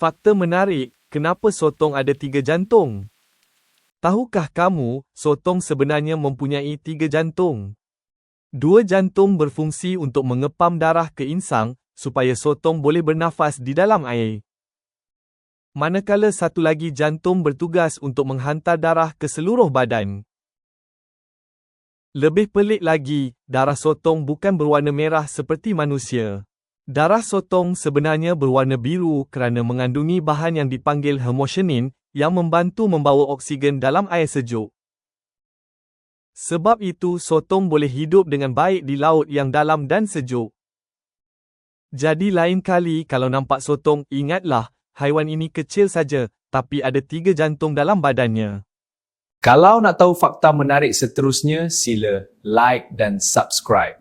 Fakta menarik, kenapa sotong ada 3 jantung? Tahukah kamu, sotong sebenarnya mempunyai 3 jantung? 2 jantung berfungsi untuk mengepam darah ke insang, supaya sotong boleh bernafas di dalam air. Manakala satu lagi jantung bertugas untuk menghantar darah ke seluruh badan. Lebih pelik lagi, darah sotong bukan berwarna merah seperti manusia. Darah sotong sebenarnya berwarna biru kerana mengandungi bahan yang dipanggil hemocyanin, yang membantu membawa oksigen dalam air sejuk. Sebab itu sotong boleh hidup dengan baik di laut yang dalam dan sejuk. Jadi lain kali kalau nampak sotong, ingatlah, haiwan ini kecil saja, tapi ada 3 jantung dalam badannya. Kalau nak tahu fakta menarik seterusnya, sila like dan subscribe.